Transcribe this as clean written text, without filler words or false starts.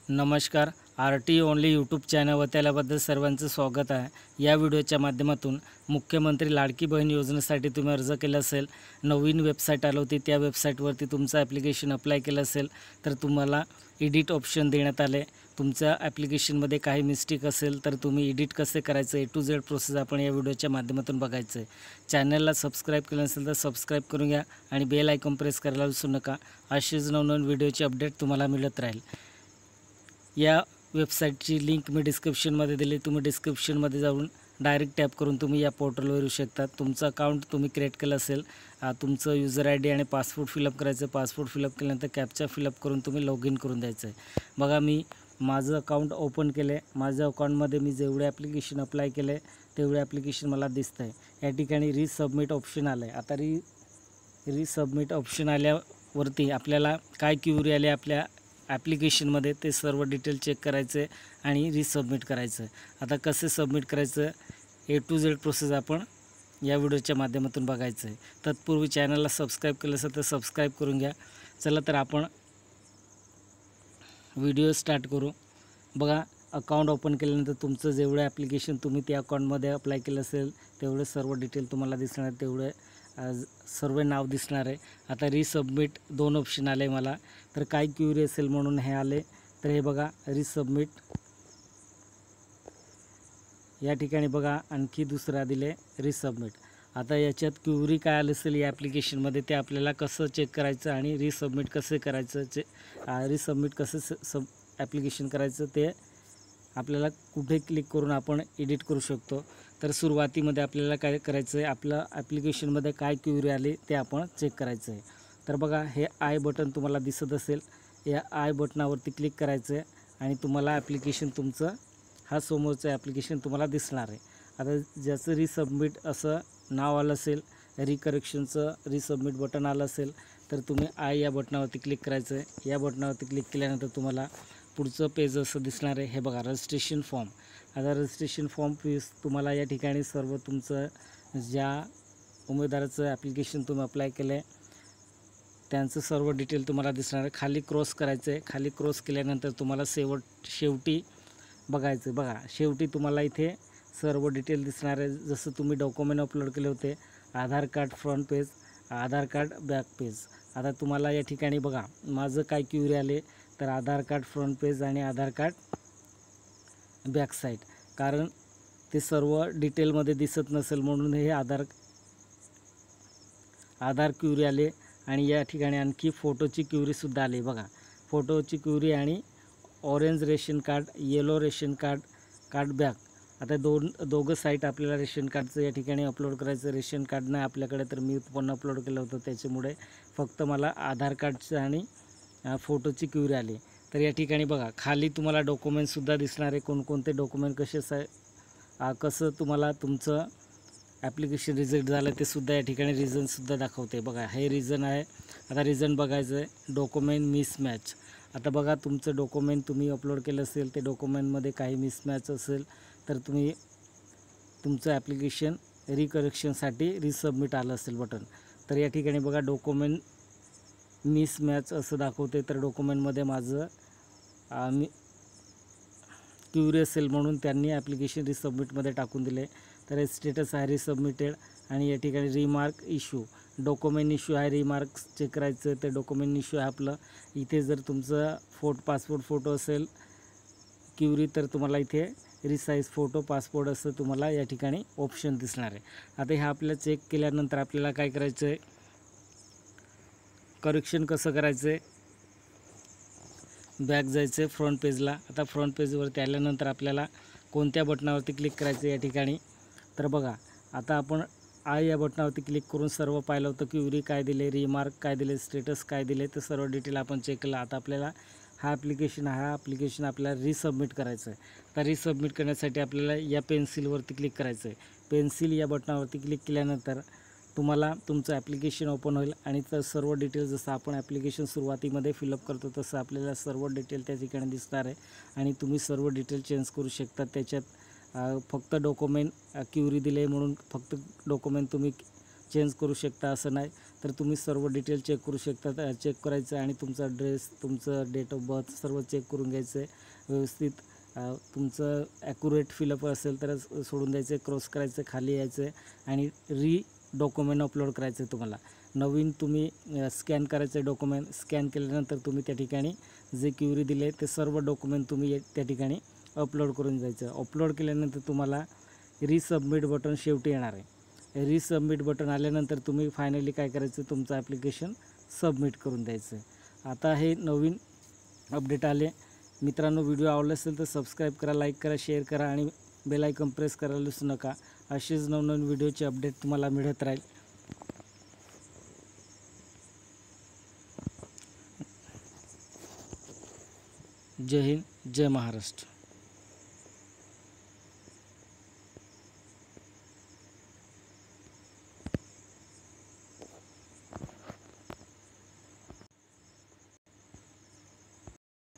नमस्कार. RT only YouTube चॅनलवर त्याबद्दल सर्वांचं स्वागत आहे. या व्हिडिओच्या माध्यमातून मुख्यमंत्री लाडकी बहीण योजनेसाठी तुम्ही अर्ज केला असेल, नवीन वेबसाईट आली होती, त्या वेबसाईटवरती तुमचं ॲप्लिकेशन अप्लाय केलं असेल तर तुम्हाला एडिट ऑप्शन देण्यात आले. तुमच्या ॲप्लिकेशनमध्ये काही मिस्टेक असेल तर तुम्ही एडिट कसे करायचं A to Z प्रोसेस आपण या व्हिडिओच्या माध्यमातून बघायचं आहे. चॅनलला सबस्क्राईब केलं नसेल तर सबस्क्राईब करून घ्या आणि बेल आयकॉन प्रेस करायला विसरू नका. असेच नवनवीन व्हिडिओचे अपडेट तुम्हाला मिळत राहील. या वेबसाईटची लिंक मी डिस्क्रिप्शनमध्ये दिली. तुम्ही डिस्क्रिप्शनमध्ये जाऊन डायरेक्ट टॅप करून तुम्ही या पोर्टलवर येऊ शकता. तुमचं अकाउंट तुम्ही क्रिएट केलं असेल, तुमचं यूजर ID आणि पासवर्ड फिलअप करायचं. पासवर्ड फिलअप केल्यानंतर कॅप्चा फिलअप करून तुम्ही लॉग इन करून द्यायचं आहे. बघा, मी माझं अकाउंट ओपन केलं आहे. माझ्या अकाउंटमध्ये मी जेवढे ॲप्लिकेशन अप्लाय केले तेवढे ॲप्लिकेशन मला दिसतं आहे. या ठिकाणी रिसबमिट ऑप्शन आलं आहे. आता रिसबमिट ऑप्शन आल्यावरती आपल्याला काय क्युरी आले आपल्या ॲप्लिकेशनमध्ये ते सर्व डिटेल चेक करायचं आहे आणि रिसबमिट करायचं आहे. आता कसे सबमिट करायचं A to Z प्रोसेस आपण या व्हिडिओच्या माध्यमातून बघायचं आहे. तत्पूर्वी चॅनलला सबस्क्राईब केलं असेल तर सबस्क्राईब करून घ्या. चला तर आपण व्हिडिओ स्टार्ट करू. बघा, अकाउंट ओपन केल्यानंतर तुमचं जेवढं ॲप्लिकेशन तुम्ही त्या अकाउंटमध्ये अप्लाय केलं असेल तेवढे सर्व डिटेल तुम्हाला दिसणार, तेवढे सर्व नाव दिसणार आहे. आता रिसबमिट 2 ऑप्शन आले मला, तर काय क्युरी असेल म्हणून हे आले. तर हे बघा, रिसबमिट या ठिकाणी बघा आणखी दुसरा दिले रिसबमिट. आता याच्यात क्युरी काय आलं असेल या ॲप्लिकेशनमध्ये ते आपल्याला कसं चेक करायचं आणि रिसबमिट कसे करायचं, रिसबमिट कसं ॲप्लिकेशन करायचं ते आपल्याला कुठे क्लिक करून आपण एडिट करू शकतो. तर सुरुवातीमध्ये आपल्याला काय करायचं आहे, आपलं ॲप्लिकेशनमध्ये काय क्युरी आली ते आपण चेक करायचं आहे. तर बघा, हे आय बटन तुम्हाला दिसत असेल, या आय बटनावरती क्लिक करायचं आहे आणि तुम्हाला ॲप्लिकेशन तुमचं हा समोरचं ॲप्लिकेशन तुम्हाला दिसणार आहे. आता ज्याचं रिसबमिट असं नाव आलं असेल, रिकरेक्शनचं रिसबमिट बटन आलं असेल तर तुम्ही आय या बटनावरती क्लिक करायचं आहे. या बटनावरती क्लिक केल्यानंतर तुम्हाला पुढचं पेज असं दिसणार आहे. हे बघा, रजिस्ट्रेशन फॉर्म. आता रजिस्ट्रेशन फॉर्म फीस तुम्हाला या ठिकाणी सर्व तुमचं ज्या उमेदवाराचं ॲप्लिकेशन तुम्ही अप्लाय केलं आहे त्यांचं सर्व डिटेल तुम्हाला दिसणार आहे. खाली क्रॉस करायचं आहे. खाली क्रॉस केल्यानंतर तुम्हाला शेवटी बघायचं. बघा, शेवटी तुम्हाला इथे सर्व डिटेल दिसणार आहे. जसं तुम्ही डॉक्युमेंट अपलोड केले होते, आधार कार्ड फ्रंट पेज, आधार कार्ड बॅक पेज. आता तुम्हाला या ठिकाणी बघा, माझं काय क्युरी आले तर आधार कार्ड फ्रंट पेज आणि आधार कार्ड बॅक साईड, कारण ते सर्व डिटेलमध्ये दिसत नसेल म्हणून हे आधार क्युरी आले. आणि या ठिकाणी आणखी फोटोची क्युरीसुद्धा आली. बघा, फोटोची क्युरी आणि orange ration card, yellow ration card back. आता दोघं साईट आपल्याला रेशन कार्डचं या ठिकाणी अपलोड करायचं. रेशन कार्ड नाही आपल्याकडे, तर मी पण अपलोड केलं होतं, त्याच्यामुळे फक्त मला आधार कार्डचं आणि फोटोची क्युरी आली. तर या ठिकाणी बघा, खाली तुम्हाला डॉक्युमेंटसुद्धा दिसणार आहे, कोणकोणते डॉक्युमेंट कसं तुम्हाला तुमचं ॲप्लिकेशन रिजेक्ट झालं ते सुद्धा या ठिकाणी रिझनसुद्धा दाखवते. बघा, हे रिझन आहे. आता रिझन बघायचं आहे, डॉक्युमेंट मिसमॅच. आता बघा, तुमचं डॉक्युमेंट तुम्ही अपलोड केलं असेल, ते डॉक्युमेंटमध्ये काही मिसमॅच असेल तर तुमचं ॲप्लिकेशन रिकरेक्शनसाठी रिसबमिट आलं असेल बटन. तर या ठिकाणी बघा, डॉक्युमेंट मिसमॅच असं दाखवते. तर डॉक्युमेंटमध्ये माझं क्युरी असेल म्हणून त्यांनी ॲप्लिकेशन रिसबमिटमध्ये टाकून दिले. तर स्टेटस आहे रिसबमिटेड. आणि या ठिकाणी रिमार्क इश्यू, डॉक्युमेंट इश्यू आहे, रिमार्क चेक करायचं तर डॉक्युमेंट इश्यू आहे आपलं. इथे जर तुमचं पासपोर्ट फोटो असेल क्युरी तर तुम्हाला इथे रिसाईज फोटो पासपोर्ट असं तुम्हाला या ठिकाणी ऑप्शन दिसणार आहे. आता हे आपल्याला चेक केल्यानंतर आपल्याला काय करायचं आहे, करेक्शन कसं करायचं आहे, बॅक जायचं आहे फ्रंट पेजला. आता फ्रंट पेजवरती आल्यानंतर आपल्याला कोणत्या बटनावरती क्लिक करायचं या ठिकाणी. तर बघा, आता आपण आय या बटनावरती क्लिक करून सर्व पाहिलं होतं, क्युरी काय दिले, रिमार्क काय दिले, स्टेटस काय दिले, तर सर्व डिटेल आपण चेक केलं. आता आपल्याला हा ॲप्लिकेशन आपल्याला रिसबमिट करायचं आहे. तर रिसबमिट करण्यासाठी आपल्याला या पेन्सिलवरती क्लिक करायचं आहे. पेन्सिल या बटनावरती क्लिक केल्यानंतर तुम्हाला तुमचं ॲप्लिकेशन ओपन होईल आणि तर सर्व डिटेल जसं आपण ॲप्लिकेशन सुरुवातीमध्ये फिलअप करतो तसं आपल्याला सर्व डिटेल त्या ठिकाणी दिसणार आहे. आणि तुम्ही सर्व डिटेल चेंज करू शकता. त्याच्यात फक्त डॉक्युमेंट क्युरी दिले म्हणून फक्त डॉक्युमेंट तुम्ही चेंज करू शकता असं नाही. तर तुम्ही सर्व डिटेल चेक करू शकता. चेक करायचं आणि तुमचा ॲड्रेस, तुमचं डेट ऑफ बर्थ सर्व चेक करून घ्यायचं आहे व्यवस्थित. तुमचं ॲक्युरेट फिलअप असेल तर सोडून द्यायचं आहे, क्रॉस करायचं, खाली यायचं आहे आणि डॉक्युमेंट अपलोड करायचं आहे. तुम्हाला नवीन तुम्ही स्कॅन करायचं आहे डॉक्युमेंट. स्कॅन केल्यानंतर तुम्ही त्या ठिकाणी जे क्युरी दिले ते सर्व डॉक्युमेंट तुम्ही त्या ठिकाणी अपलोड करून जायचं. अपलोड केल्यानंतर तुम्हाला रिसबमिट बटन शेवटी येणार आहे. रिसबमिट बटन आल्यानंतर तुम्ही फायनली काय करायचं, तुमचं ॲप्लिकेशन सबमिट करून द्यायचं आहे. आता हे नवीन अपडेट आले. मित्रांनो, व्हिडिओ आवडला असेल तर सबस्क्राईब करा, लाईक करा, शेअर करा आणि बेल आयकॉन प्रेस करायला विसरू नका. असेच नवनवीन व्हिडिओचे अपडेट तुम्हाला मिळत राहील. जय हिंद, जय महाराष्ट्र.